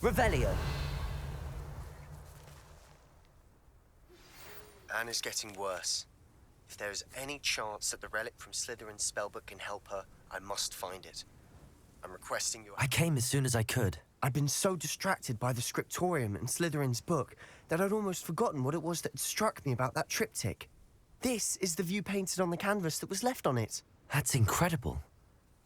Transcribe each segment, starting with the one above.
Revelio. Anne is getting worse. If there is any chance that the relic from Slytherin's spellbook can help her, I must find it. I'm requesting your... I came as soon as I could. I'd been so distracted by the scriptorium and Slytherin's book that I'd almost forgotten what it was that had struck me about that triptych. This is the view painted on the canvas that was left on it. That's incredible.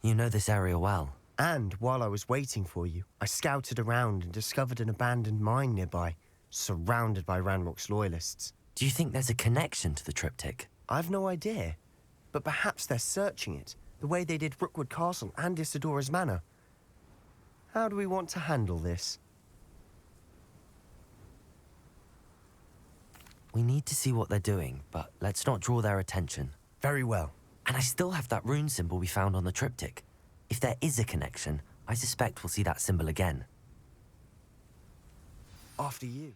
You know this area well. And while I was waiting for you, I scouted around and discovered an abandoned mine nearby, surrounded by Ranrock's loyalists. Do you think there's a connection to the triptych? I've no idea, but perhaps they're searching it, the way they did Rookwood Castle and Isidora's Manor. How do we want to handle this? We need to see what they're doing, but let's not draw their attention. Very well. And I still have that rune symbol we found on the triptych. If there is a connection, I suspect we'll see that symbol again. After you.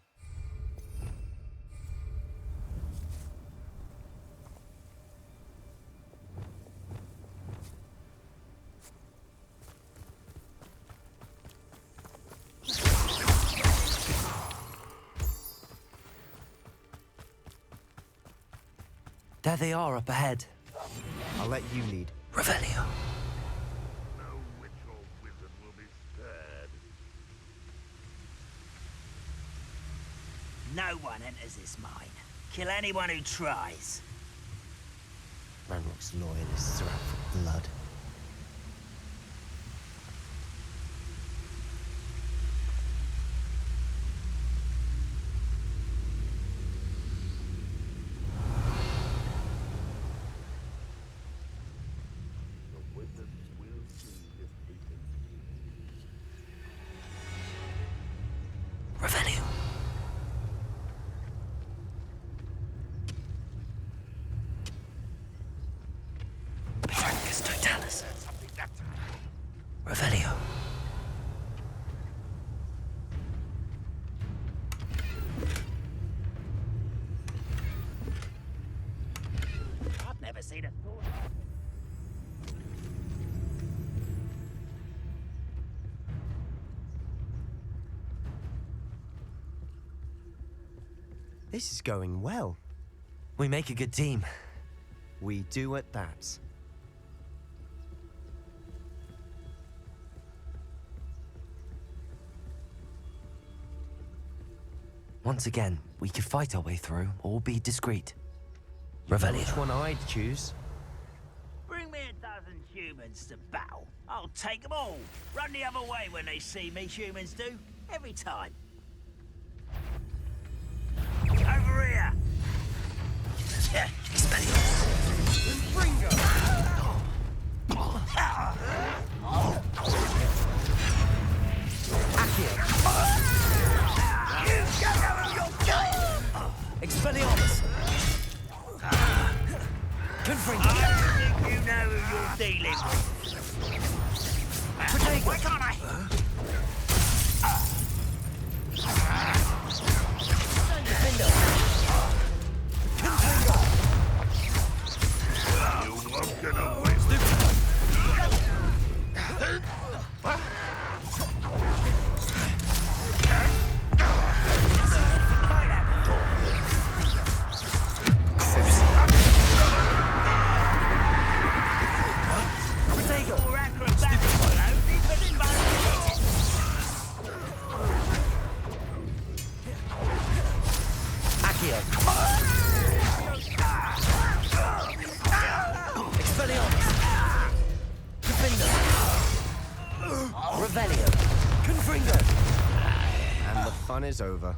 There they are up ahead. I'll let you lead. Revelio. No witch or wizard will be spared. No one enters this mine. Kill anyone who tries. Ranrock's loyalists are out for blood. The wizards will see this beacon. Revelio. Petrarchus Totalis. Revelio. I've never seen a thought. This is going well. We make a good team. We do at that. Once again, we could fight our way through or be discreet. Know Revelio. which one I'd choose? Bring me 12 humans to battle. I'll take them all. Run the other way when they see me, humans do. Every time. Over here! Expelliarmus! Confringo! I think you know who you're dealing with. Why can't I? You won't get away with Fun is over.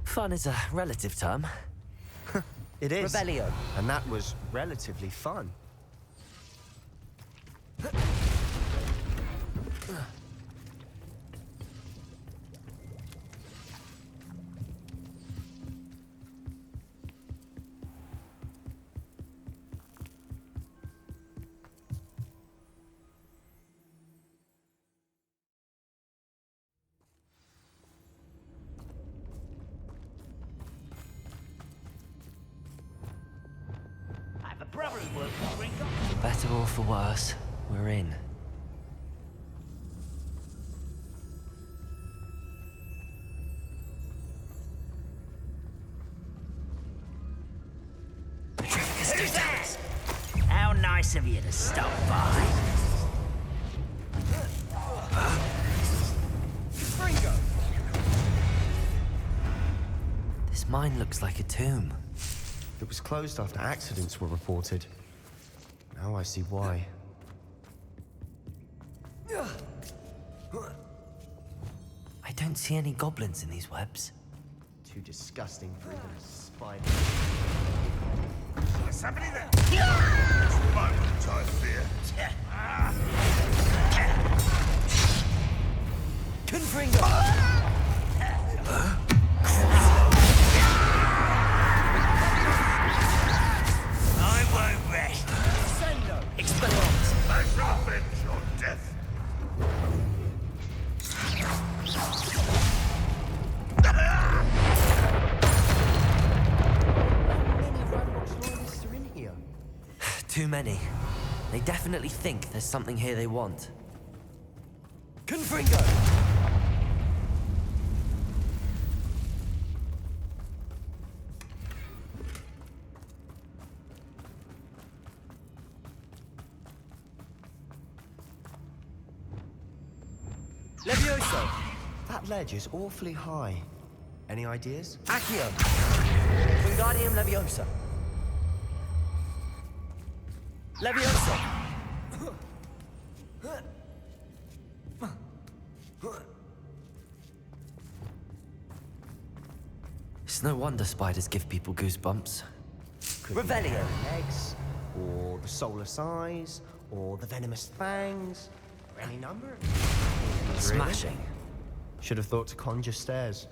Fun is a relative term. It is. Revelio. And that was relatively fun. Brother who works for Ringo. For better or for worse, we're in. Nice of you to stop by. This mine looks like a tomb. It was closed after accidents were reported. Now I see why. I don't see any goblins in these webs. Too disgusting for even a spider. There's somebody there. This moment, I fear. Confringo! I won't rest. Expelliarmus! I shall avenge your death. How many Ranrock's loyalists are in here? Too many. They definitely think there's something here they want. Confringo! Levioso! That ledge is awfully high. Any ideas? Accio! Wingardium Leviosa! Leviosa! It's no wonder spiders give people goosebumps. Could be Revelio. legs, or the soulless eyes, or the venomous fangs, or any number. Smashing. Should have thought to conjure stairs.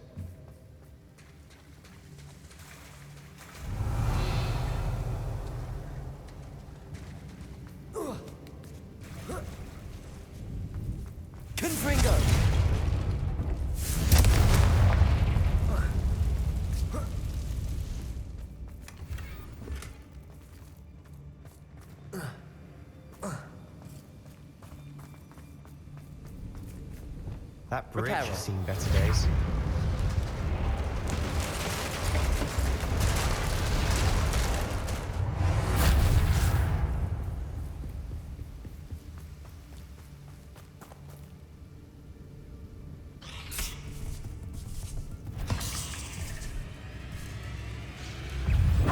Confringo! That bridge Reparo. has seen better days.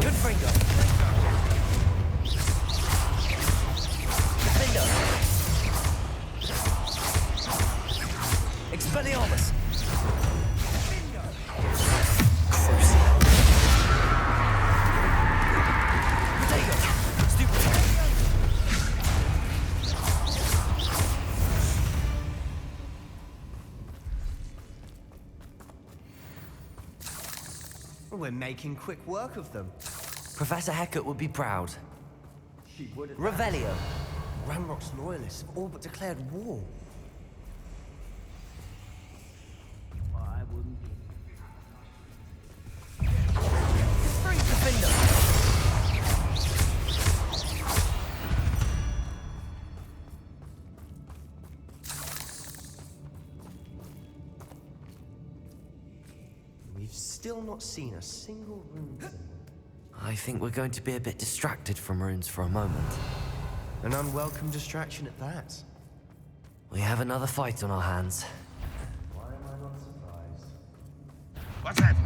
Confringo! Defendo! Expelliarmus! Protego! Stupid! We're making quick work of them. Professor Hecat would be proud. She would have. Revelio! Ranrock's loyalists have all but declared war. I wouldn't. Defendo! We've still not seen a single rune symbol. I think we're going to be a bit distracted from runes for a moment. An unwelcome distraction at that. We have another fight on our hands. Why am I not surprised? What's that?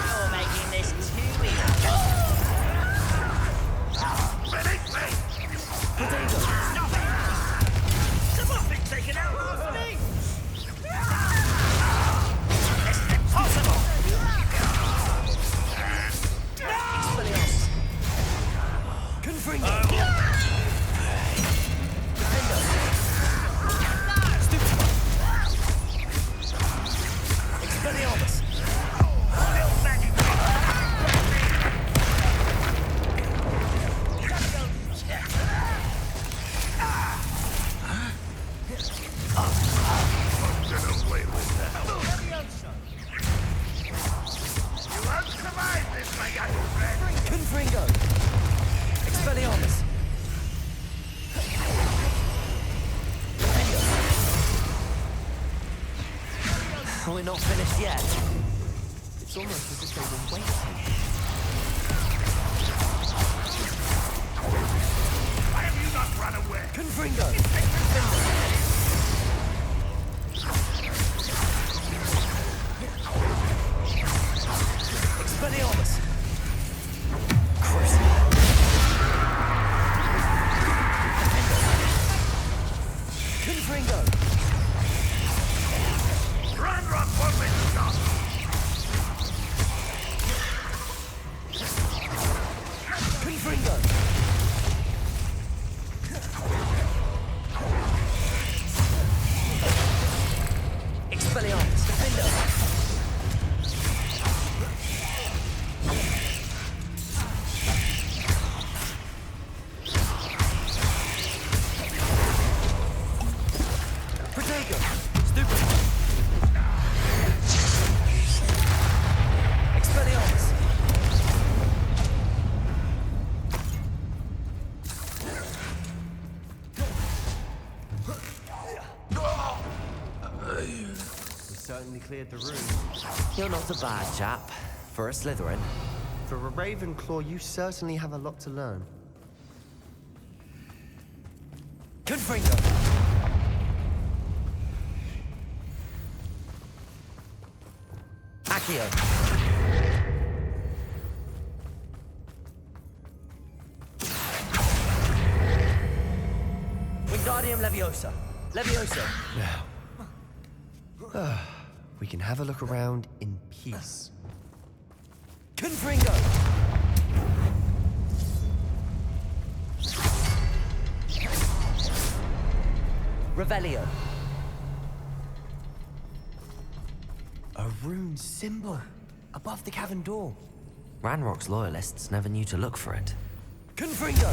You're making this too easy. Beneath me! Stop it! Someone's been taken out of me! It's impossible! Confringo! Expelliarmus! Little magic! Get away with that. You won't survive this, my young friend. Confringo! Expelliarmus! We're not finished yet. It's almost as if they were waiting. Why have you not run away? Confringo! Expelliarmus! Crucible! Confringo! Ranrock won't make you stop! Confringo! Expelliarmus! Defender! Protego! Stupefy! Expelliarmus! We certainly cleared the room. You're not a bad chap. For a Slytherin. For a Ravenclaw, you certainly have a lot to learn. Confringo! Accio! Wingardium Leviosa! Leviosa! Now, we can have a look around in peace. Confringo! Revelio! A rune symbol above the cavern door. Ranrock's loyalists never knew to look for it. Confringo!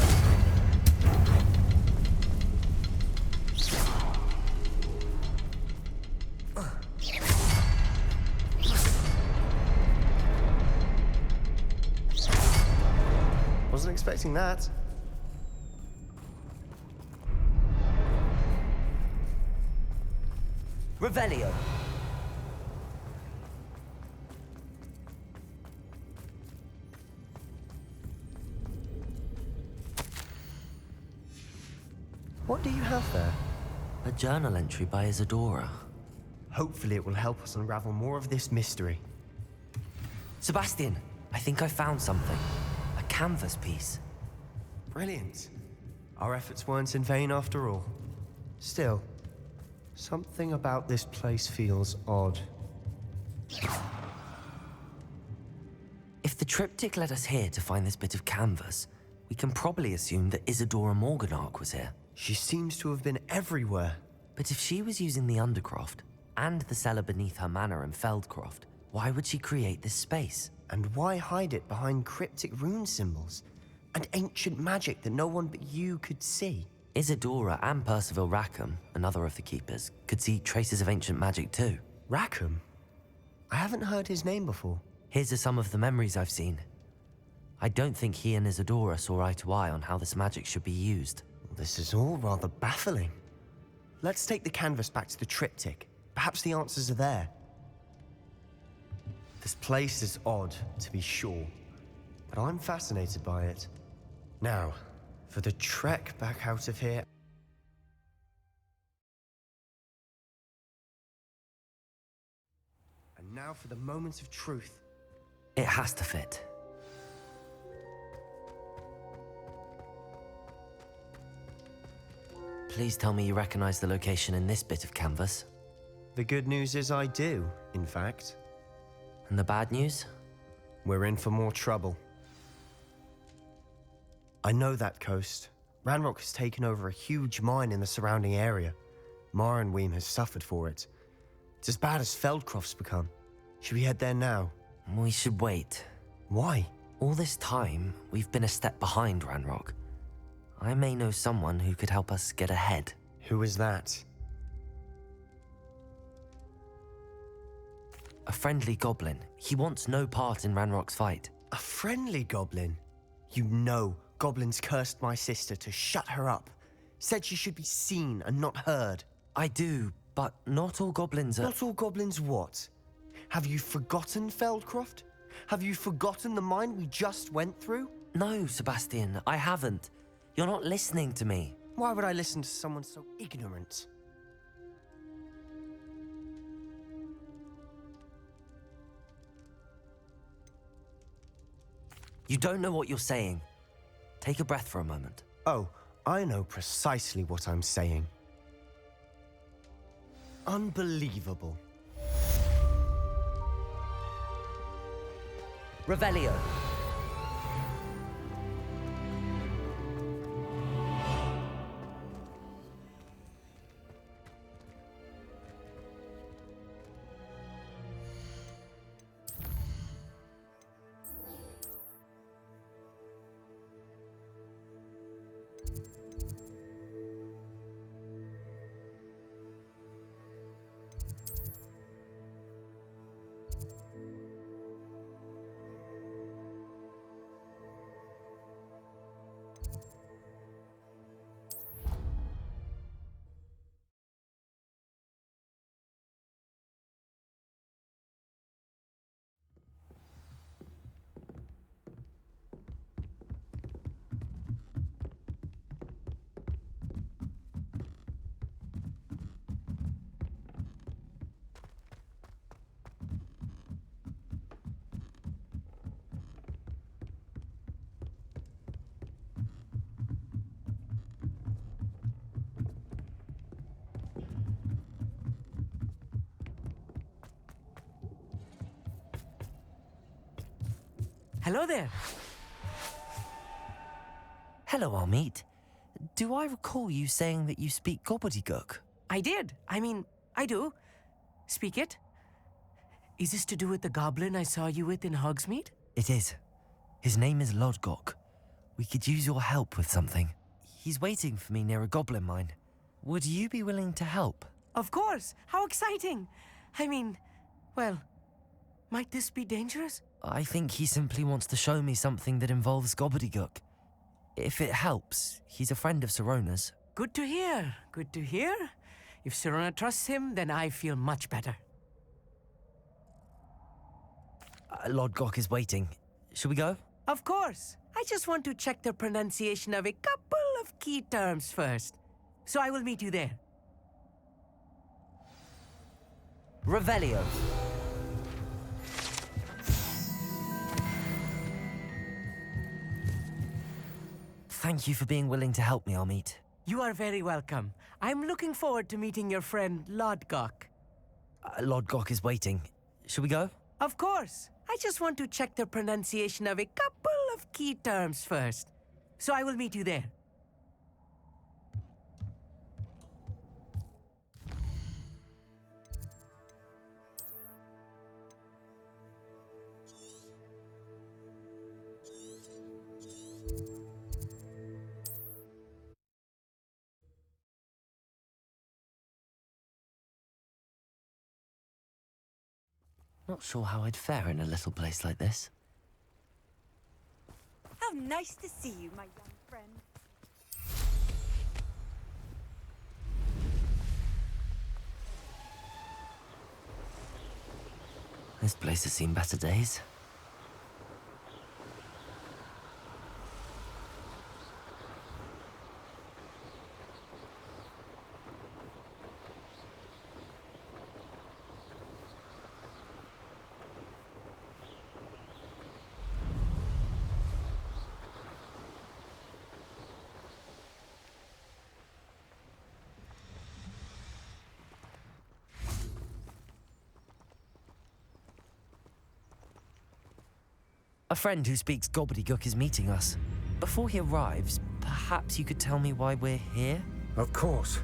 Wasn't expecting that. Revelio! What do you have there? A journal entry by Isadora. Hopefully it will help us unravel more of this mystery. Sebastian, I think I found something. A canvas piece. Brilliant. Our efforts weren't in vain after all. Still, something about this place feels odd. If the triptych led us here to find this bit of canvas, we can probably assume that Isadora Morganach was here. She seems to have been everywhere. But if she was using the Undercroft, and the cellar beneath her manor in Feldcroft, why would she create this space? And why hide it behind cryptic rune symbols? And ancient magic that no one but you could see? Isadora and Percival Rackham, another of the Keepers, could see traces of ancient magic too. Rackham? I haven't heard his name before. Here's are some of the memories I've seen. I don't think he and Isadora saw eye to eye on how this magic should be used. This is all rather baffling. Let's take the canvas back to the triptych. Perhaps the answers are there. This place is odd, to be sure, but I'm fascinated by it. Now, for the trek back out of here. And now for the moment of truth. It has to fit. Please tell me you recognize the location in this bit of canvas. The good news is I do, in fact. And the bad news? We're in for more trouble. I know that coast. Ranrock has taken over a huge mine in the surrounding area. Marrenweem has suffered for it. It's as bad as Feldcroft's become. Should we head there now? We should wait. Why? All this time, we've been a step behind Ranrock. I may know someone who could help us get ahead. Who is that? A friendly goblin. He wants no part in Ranrock's fight. A friendly goblin? You know goblins cursed my sister to shut her up. Said she should be seen and not heard. I do, but not all goblins are... Not all goblins what? Have you forgotten Feldcroft? Have you forgotten the mine we just went through? No, Sebastian, I haven't. You're not listening to me. Why would I listen to someone so ignorant? You don't know what you're saying. Take a breath for a moment. Oh, I know precisely what I'm saying. Unbelievable. Revelio. Hello there. Hello, Amit. Do I recall you saying that you speak gobbledygook? I did. I do. Speak it. Is this to do with the goblin I saw you with in Hogsmeade? It is. His name is Lodgok. We could use your help with something. He's waiting for me near a goblin mine. Would you be willing to help? Of course. How exciting. Well, might this be dangerous? I think he simply wants to show me something that involves gobbledygook. If it helps, he's a friend of Sirona's. Good to hear. Good to hear. If Sirona trusts him, then I feel much better. Lodgok is waiting. Shall we go? Of course. I just want to check the pronunciation of a couple of key terms first. So I will meet you there. Revelio. Thank you for being willing to help me, Amit. You are very welcome. I'm looking forward to meeting your friend, Lodgok. Lodgok is waiting. Shall we go? Of course. I just want to check the pronunciation of a couple of key terms first. So I will meet you there. Not sure how I'd fare in a little place like this. How nice to see you, my young friend. This place has seen better days. A friend who speaks gobbledygook is meeting us. Before he arrives, perhaps you could tell me why we're here? Of course.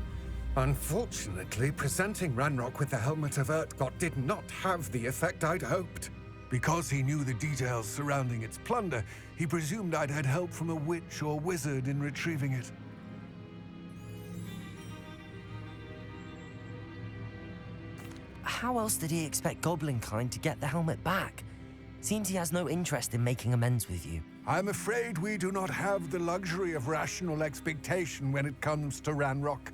Unfortunately, presenting Ranrock with the Helmet of Urtkot did not have the effect I'd hoped. Because he knew the details surrounding its plunder, he presumed I'd had help from a witch or wizard in retrieving it. How else did he expect Goblinkind to get the helmet back? Seems he has no interest in making amends with you. I'm afraid we do not have the luxury of rational expectation when it comes to Ranrock.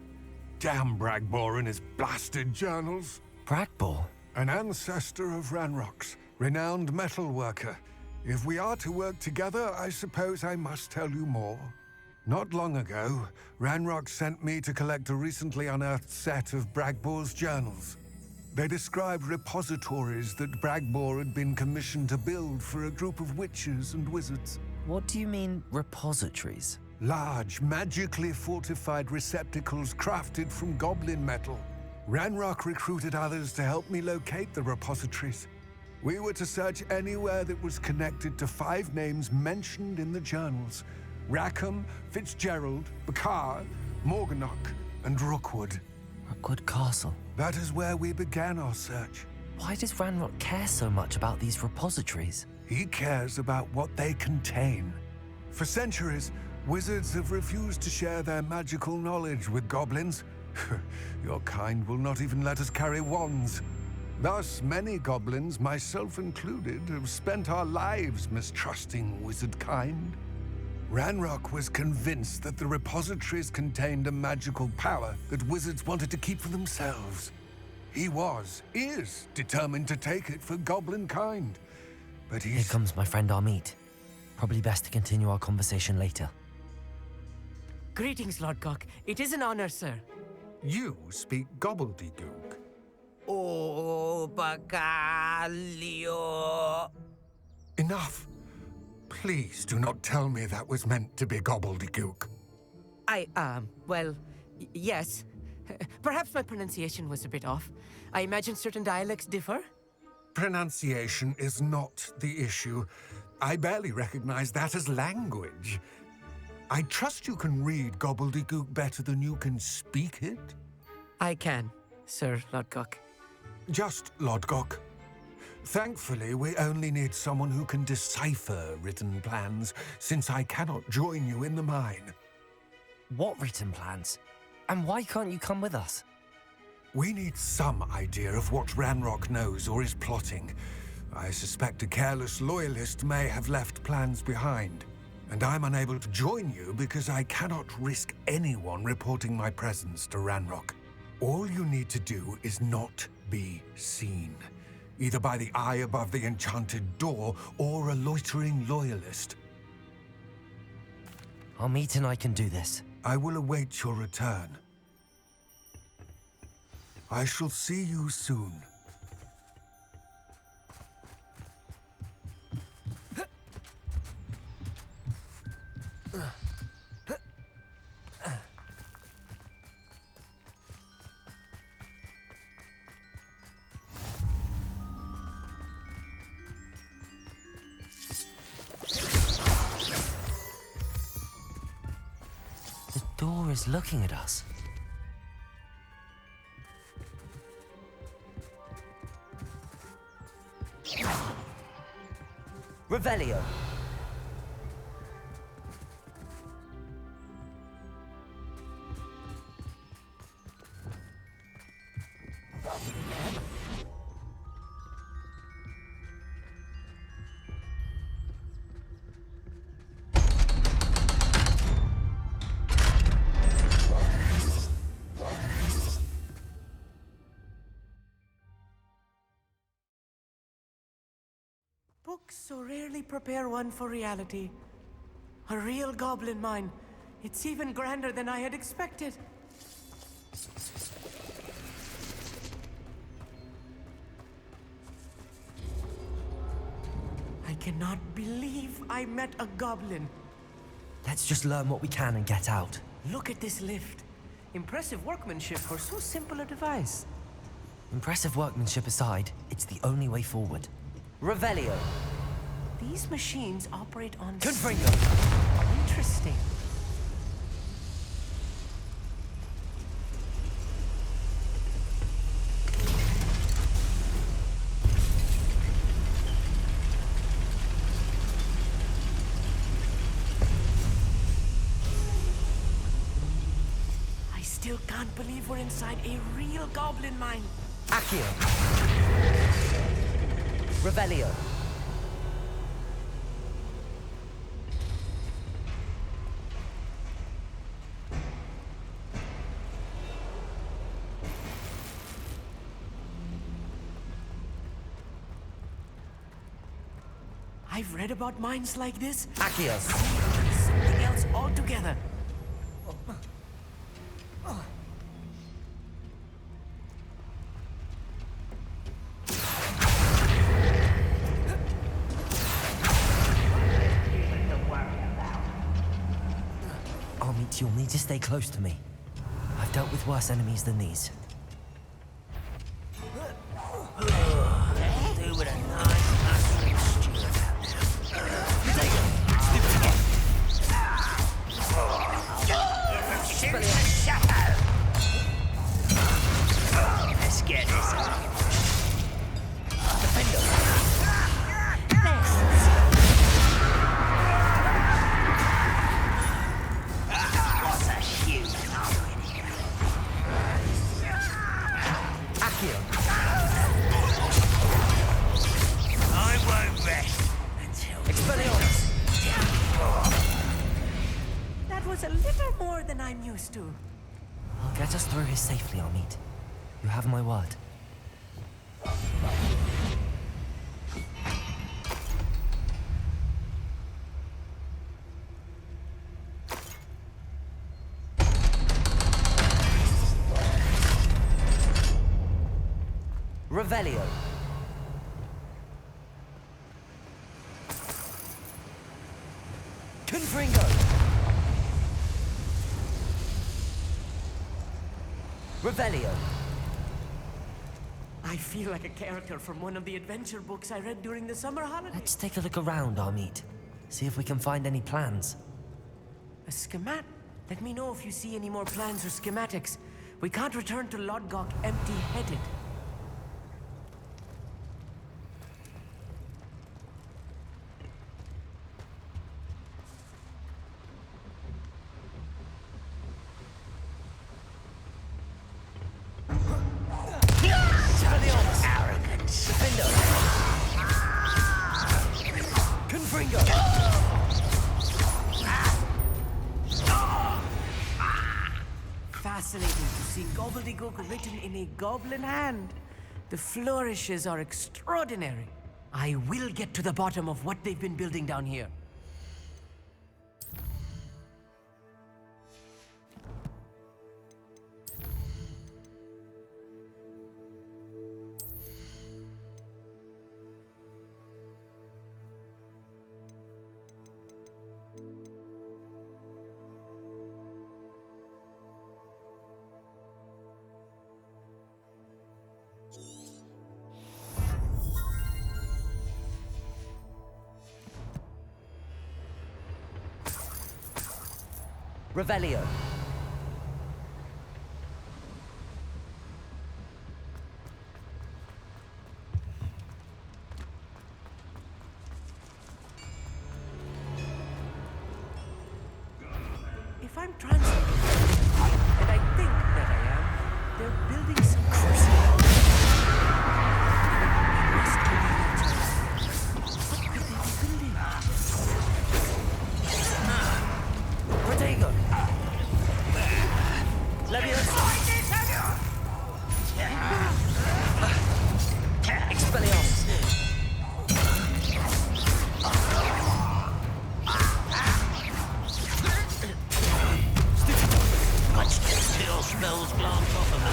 Damn Bragbor and his blasted journals. Bragbor? An ancestor of Ranrock's, renowned metal worker. If we are to work together, I suppose I must tell you more. Not long ago, Ranrock sent me to collect a recently unearthed set of Bragbor's journals. They described repositories that Bragbor had been commissioned to build for a group of witches and wizards. What do you mean, repositories? Large, magically fortified receptacles crafted from goblin metal. Ranrock recruited others to help me locate the repositories. We were to search anywhere that was connected to 5 names mentioned in the journals: Rackham, Fitzgerald, Bakar, Morganach, and Rookwood. Rookwood Castle. That is where we began our search. Why does Ranrock care so much about these repositories? He cares about what they contain. For centuries, wizards have refused to share their magical knowledge with goblins. Your kind will not even let us carry wands. Thus, many goblins, myself included, have spent our lives mistrusting wizard kind. Ranrock was convinced that the repositories contained a magical power that wizards wanted to keep for themselves. He is determined to take it for goblin kind. But Here comes my friend Amit. Probably best to continue our conversation later. Greetings, Lord Cock. It is an honor, sir. You speak gobbledygook. Oh, Bacalio. Enough. Please do not tell me that was meant to be gobbledygook. Well, yes. Perhaps my pronunciation was a bit off. I imagine certain dialects differ. Pronunciation is not the issue. I barely recognize that as language. I trust you can read gobbledygook better than you can speak it? I can, Sir Lodgok. Just Lodgok. Thankfully, we only need someone who can decipher written plans, since I cannot join you in the mine. What written plans? And why can't you come with us? We need some idea of what Ranrock knows or is plotting. I suspect a careless loyalist may have left plans behind. And I'm unable to join you because I cannot risk anyone reporting my presence to Ranrock. All you need to do is not be seen, either by the eye above the enchanted door or a loitering loyalist. Amit and I can do this. I will await your return. I shall see you soon. The door is looking at us. Revelio. Books so rarely prepare one for reality. A real goblin mine. It's even grander than I had expected. I cannot believe I met a goblin. Let's just learn what we can and get out. Look at this lift. Impressive workmanship for so simple a device. Impressive workmanship aside, it's the only way forward. Revelio. These machines operate on... Confringo. Interesting. I still can't believe we're inside a real goblin mine. Accio. Revelio. I've read about mines like this. Accio. Something else altogether. Amit, you'll need to stay close to me. I've dealt with worse enemies than these. Do with a nice mushroom stew. Shoot the shadow. Let's get this on. What's a human doing here? Accio. I won't rest until Expelliarmus. That was a little more than I'm used to. I'll get us through here safely, Amit. You have my word. Revelio. Confringo. Revelio. I feel like a character from one of the adventure books I read during the summer holidays. Let's take a look around, Amit. See if we can find any plans. A schemat? Let me know if you see any more plans or schematics. We can't return to Lodgok empty-headed. arrogance. Confringo. Fascinating to see gobbledygook written in a goblin hand. The flourishes are extraordinary. I will get to the bottom of what they've been building down here. Revelio. If I'm translating, and I think that I am, they're building some crucible. Must be the answer. What could they be building? Protego. Leviosa. Expelliarmus. Watch the still spells glance off of me.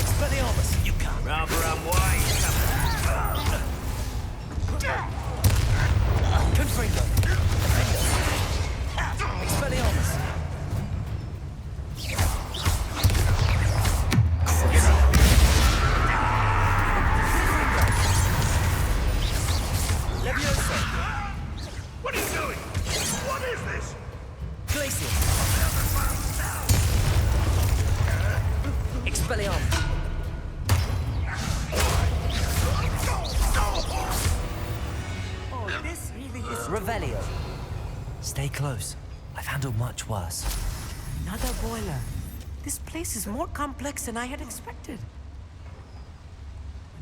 Expelliarmus. You can't. Rather unwise. Confringo. Expelliarmus. Leviosa. What are you doing? What is this? Glacius. Expelliarmus. Oh, this really is Revelio. Stay close. I've handled much worse. another boiler. This place is more complex than I had expected.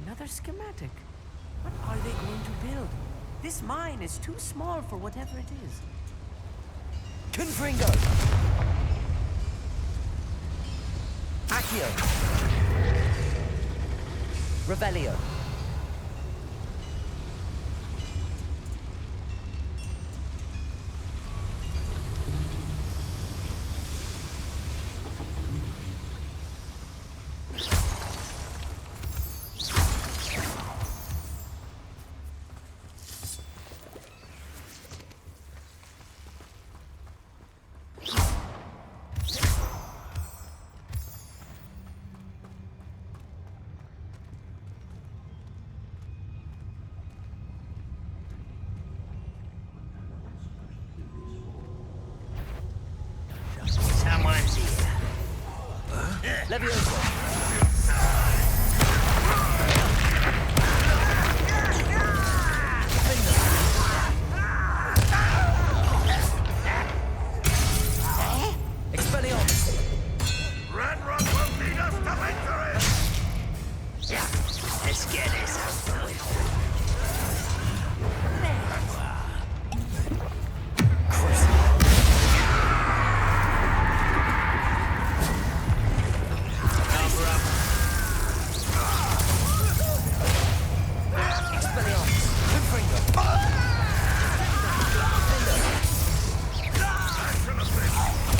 Another schematic. What are they going to build? This mine is too small for whatever it is. Confringo. Accio. Revelio. Ranrock will lead us to victory! Let's get this over with.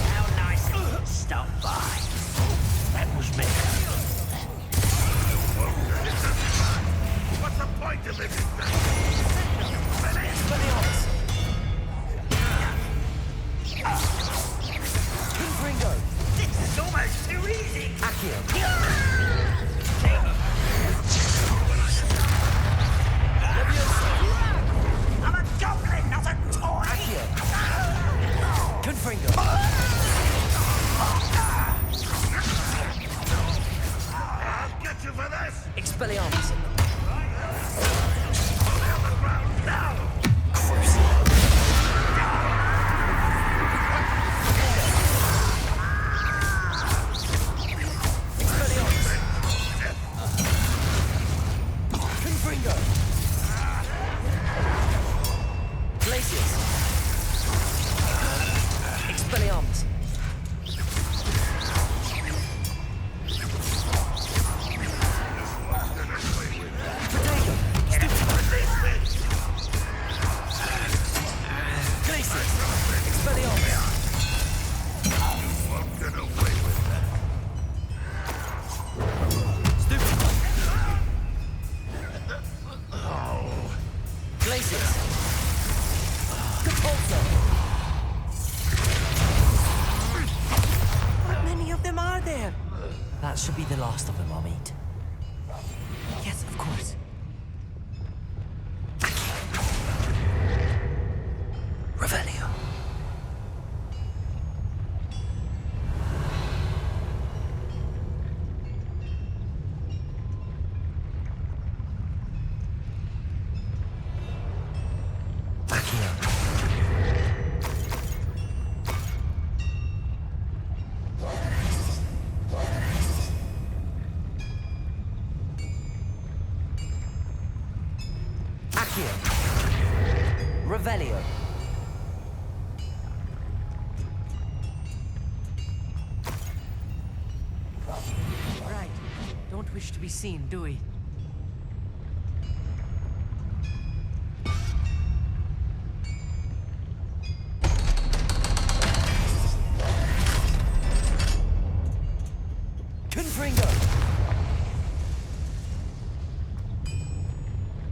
How nice of you to stop by. That was me. What's the point of this thing? This is almost too easy. I'm a goblin, not a toy. I'll get you for this! Expelliarmus. Lay on the ground now! Glacius. Expelliarmus. Glacius. Expelliarmus. Won't get away with that. Glacius. Capulso. How many of them are there? That should be the last of them I'll meet. Yes, of course. Revelio. Accio. Accio. Revelio. Right. Don't wish to be seen, do we? Confringo.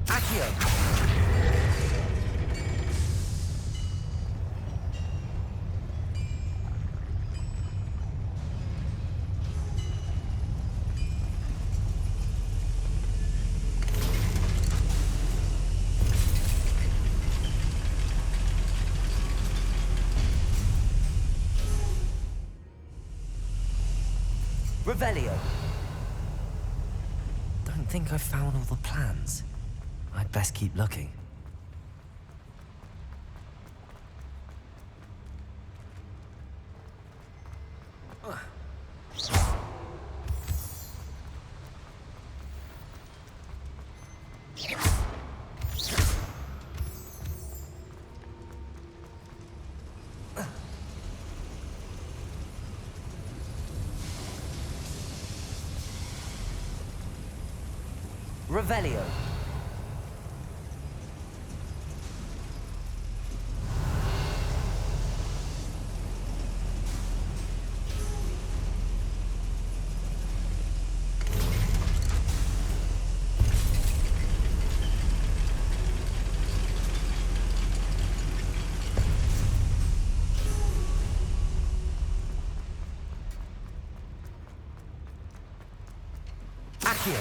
Accio. Revelio. Don't think I've found all the plans. I'd best keep looking. Revelio. Accio.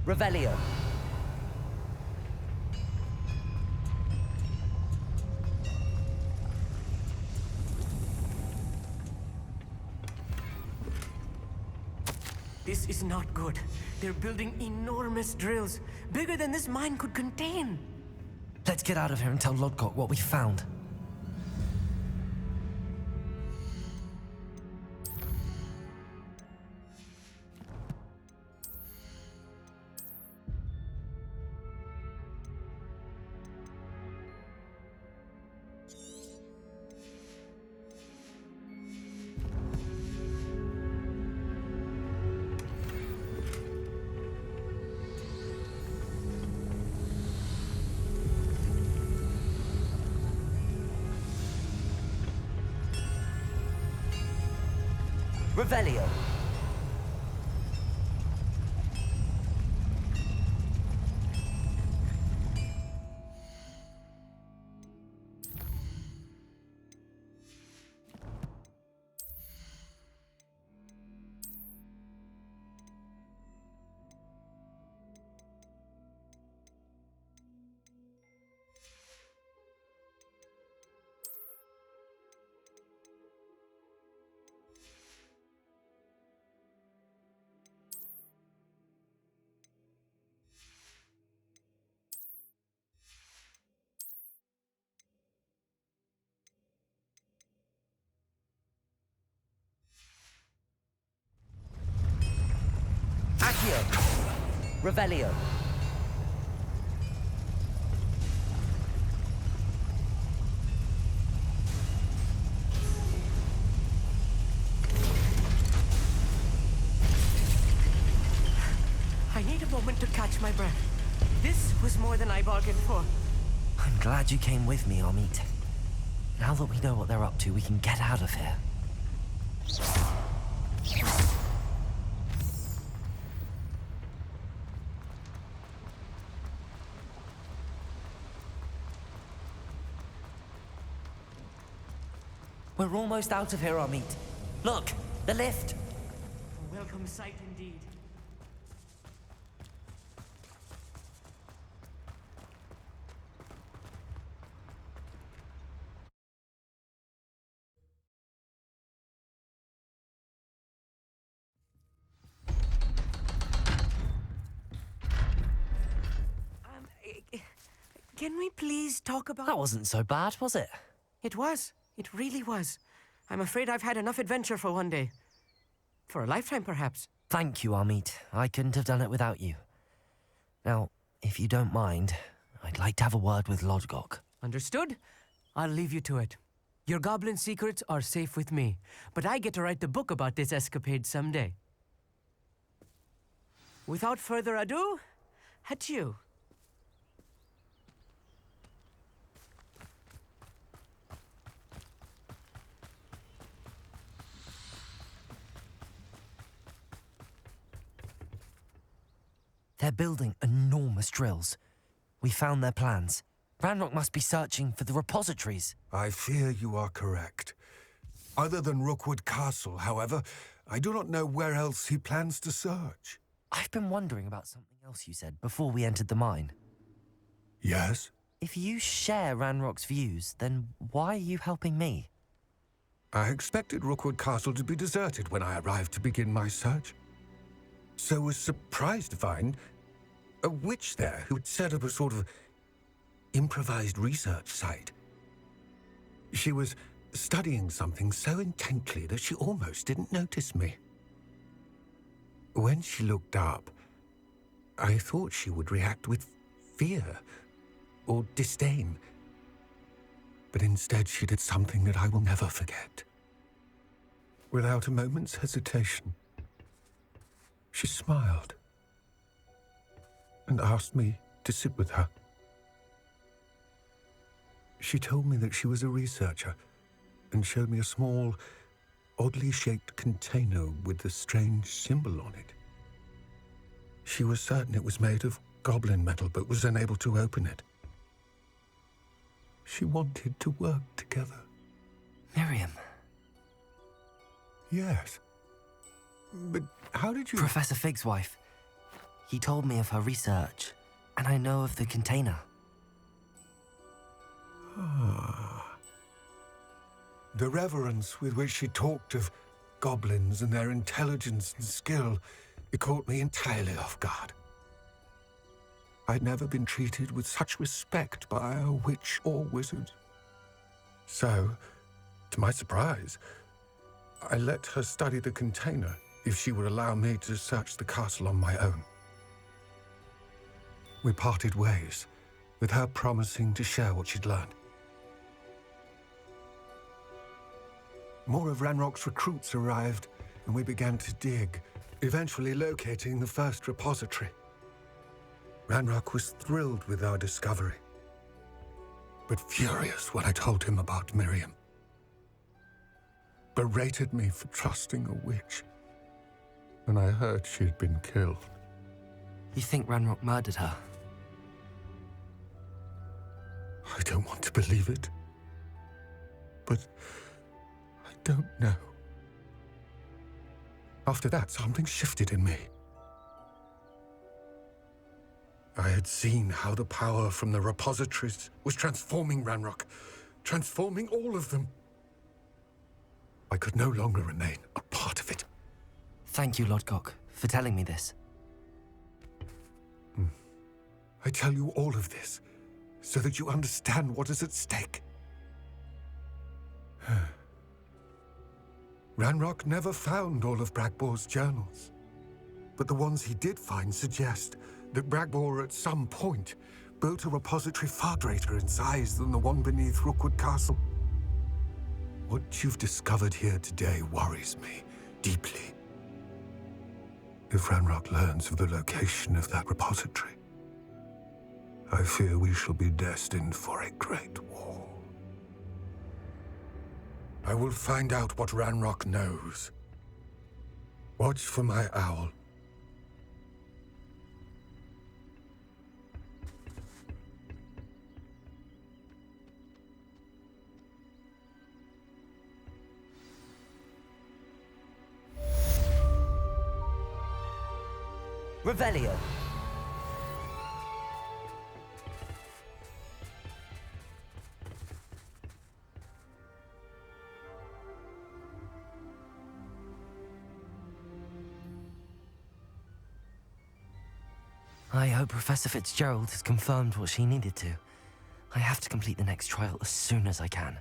Revelio. This is not good. They're building enormous drills, bigger than this mine could contain. Let's get out of here and tell Lodgok what we found. Revelio. Accio. Revelio. I need a moment to catch my breath. This was more than I bargained for. I'm glad you came with me, Amit. Now that we know what they're up to, we can get out of here. We're almost out of here, Amit. Look, the lift. A welcome sight indeed. Can we please talk about... That wasn't so bad, was it? It was. It really was. I'm afraid I've had enough adventure for one day. For a lifetime, perhaps. Thank you, Amit. I couldn't have done it without you. Now, if you don't mind, I'd like to have a word with Lodgok. Understood? I'll leave you to it. Your goblin secrets are safe with me, but I get to write the book about this escapade someday. Without further ado, adieu. They're building enormous drills. We found their plans. Ranrock must be searching for the repositories. I fear you are correct. Other than Rookwood Castle, however, I do not know where else he plans to search. I've been wondering about something else you said before we entered the mine. Yes? If you share Ranrock's views, then why are you helping me? I expected Rookwood Castle to be deserted when I arrived to begin my search. So was surprised to find a witch there who had set up a sort of improvised research site. She was studying something so intently that she almost didn't notice me. When she looked up, I thought she would react with fear or disdain. But instead she did something that I will never forget. Without a moment's hesitation, she smiled and asked me to sit with her. She told me that she was a researcher and showed me a small, oddly shaped container with a strange symbol on it. She was certain it was made of goblin metal, but was unable to open it. She wanted to work together. Miriam. Yes. But how did you... Professor Fig's wife. He told me of her research, and I know of the container. The reverence with which she talked of goblins and their intelligence and skill, it caught me entirely off guard. I'd never been treated with such respect by a witch or wizard. So, to my surprise, I let her study the container if she would allow me to search the castle on my own. We parted ways, with her promising to share what she'd learned. More of Ranrock's recruits arrived, and we began to dig, eventually locating the first repository. Ranrock was thrilled with our discovery, but furious when I told him about Miriam. Berated me for trusting a witch, and I heard she'd been killed. You think Ranrock murdered her? I don't want to believe it, but I don't know. After that, something shifted in me. I had seen how the power from the repositories was transforming Ranrock, transforming all of them. I could no longer remain a part of it. Thank you, Lodgok, for telling me this. I tell you all of this so that you understand what is at stake. Ranrock never found all of Bragbor's journals, but the ones he did find suggest that Bragbor at some point built a repository far greater in size than the one beneath Rookwood Castle. What you've discovered here today worries me deeply. If Ranrock learns of the location of that repository, I fear we shall be destined for a great war. I will find out what Ranrock knows. Watch for my owl. Revelio. I hope Professor Fitzgerald has confirmed what she needed to. I have to complete the next trial as soon as I can.